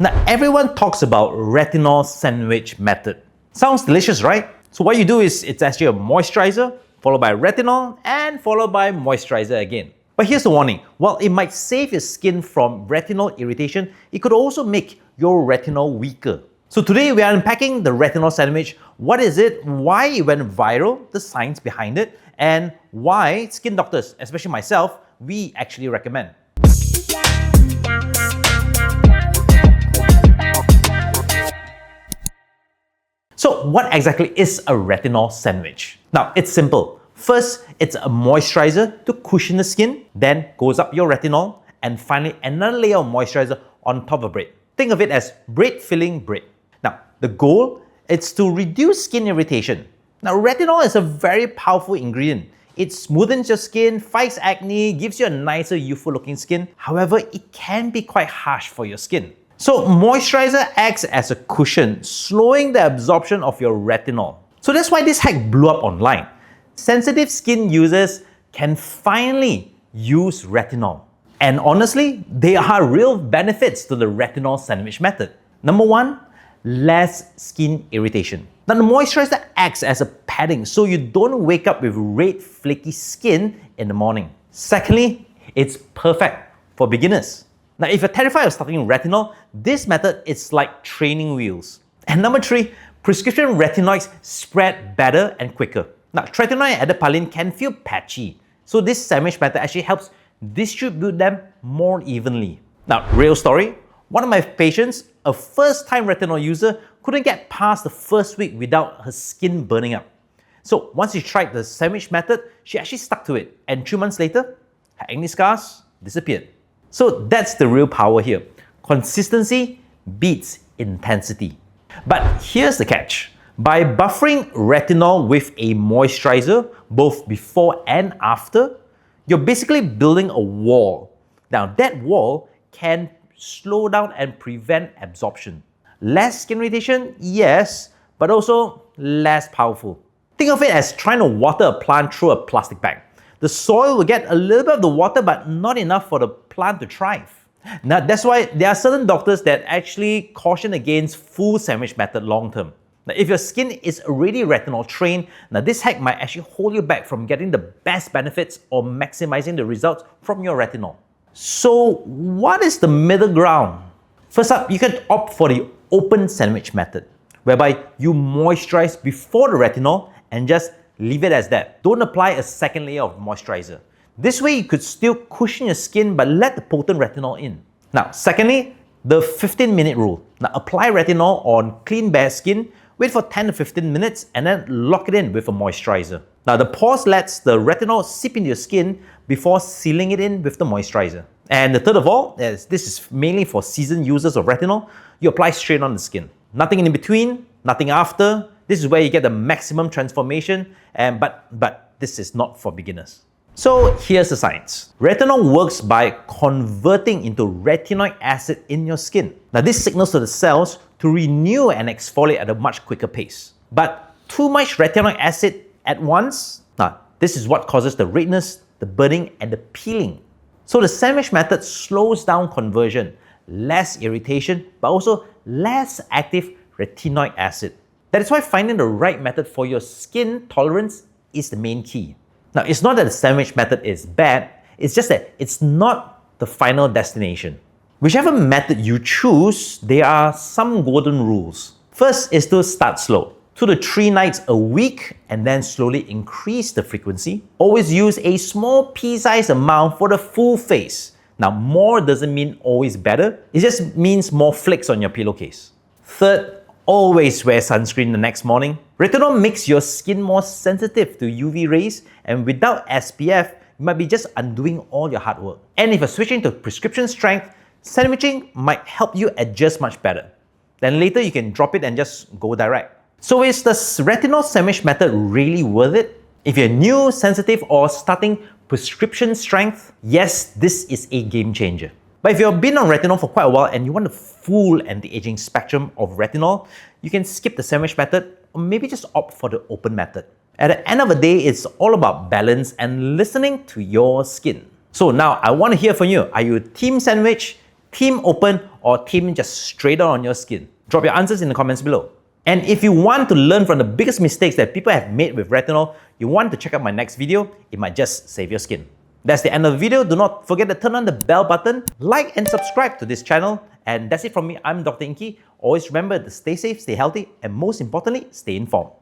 Now, everyone talks about retinol sandwich method. Sounds delicious, right? So what you do is it's actually a moisturizer, followed by retinol, and followed by moisturizer again. But here's the warning. While it might save your skin from retinol irritation, it could also make your retinol weaker. So today we are unpacking the retinol sandwich. What is it, why it went viral, the science behind it, and why skin doctors, especially myself, we actually recommend. So what exactly is a retinol sandwich? Now, it's simple. First, it's a moisturizer to cushion the skin, then goes up your retinol, and finally another layer of moisturizer on top of bread. Think of it as bread filling bread. Now, the goal is to reduce skin irritation. Now, retinol is a very powerful ingredient. It smoothens your skin, fights acne, gives you a nicer, youthful looking skin. However, it can be quite harsh for your skin. So moisturizer acts as a cushion, slowing the absorption of your retinol. So that's why this hack blew up online. Sensitive skin users can finally use retinol. And honestly, there are real benefits to the retinol sandwich method. Number one, less skin irritation. Now the moisturizer acts as a padding so you don't wake up with red flaky skin in the morning. Secondly, it's perfect for beginners. Now, if you're terrified of starting retinol, this method is like training wheels. And number three, prescription retinoids spread better and quicker. Now, tretinoin and adapalene can feel patchy, so this sandwich method actually helps distribute them more evenly. Now, real story, one of my patients, a first-time retinol user, couldn't get past the first week without her skin burning up. So once she tried the sandwich method, she actually stuck to it, and 3 months later, her acne scars disappeared. So that's the real power here. Consistency beats intensity. But here's the catch. By buffering retinol with a moisturizer, both before and after, you're basically building a wall. Now that wall can slow down and prevent absorption. Less skin irritation, yes, but also less powerful. Think of it as trying to water a plant through a plastic bag. The soil will get a little bit of the water, but not enough for the plant to thrive. Now, that's why there are certain doctors that actually caution against full sandwich method long term. Now, if your skin is already retinol trained, now this hack might actually hold you back from getting the best benefits or maximizing the results from your retinol. So, what is the middle ground? First up, you can opt for the open sandwich method, whereby you moisturize before the retinol and just leave it as that. Don't apply a second layer of moisturizer. This way you could still cushion your skin but let the potent retinol in. Now, secondly, the 15-minute rule. Now, apply retinol on clean bare skin, wait for 10 to 15 minutes and then lock it in with a moisturizer. Now, the pause lets the retinol seep into your skin before sealing it in with the moisturizer. And the third of all, this is mainly for seasoned users of retinol, you apply straight on the skin. Nothing in between, nothing after. This is where you get the maximum transformation, but this is not for beginners. So here's the science. Retinol works by converting into retinoic acid in your skin. Now this signals to the cells to renew and exfoliate at a much quicker pace. But too much retinoic acid at once, this is what causes the redness, the burning, and the peeling. So the sandwich method slows down conversion, less irritation, but also less active retinoic acid. That is why finding the right method for your skin tolerance is the main key. Now, it's not that the sandwich method is bad, it's just that it's not the final destination. Whichever method you choose, there are some golden rules. First is to start slow. 2 to 3 nights a week and then slowly increase the frequency. Always use a small pea-sized amount for the full face. Now, more doesn't mean always better, it just means more flakes on your pillowcase. Third, always wear sunscreen the next morning. Retinol makes your skin more sensitive to UV rays, and without SPF, you might be just undoing all your hard work. And if you're switching to prescription strength, sandwiching might help you adjust much better. Then later you can drop it and just go direct. So is the retinol sandwich method really worth it? If you're new, sensitive, or starting prescription strength, yes, this is a game changer. But if you've been on retinol for quite a while and you want the full anti-aging spectrum of retinol, you can skip the sandwich method or maybe just opt for the open method. At the end of the day, it's all about balance and listening to your skin. So now I want to hear from you. Are you team sandwich, Team open or team just straight on your skin? Drop your answers in the comments below. And if you want to learn from the biggest mistakes that people have made with retinol, you want to check out my next video. It might just save your skin. That's the end of the video. Do not forget to turn on the bell button, like and subscribe to this channel. And that's it from me. I'm Dr. Ingky. Always remember to stay safe, stay healthy, and most importantly, stay informed.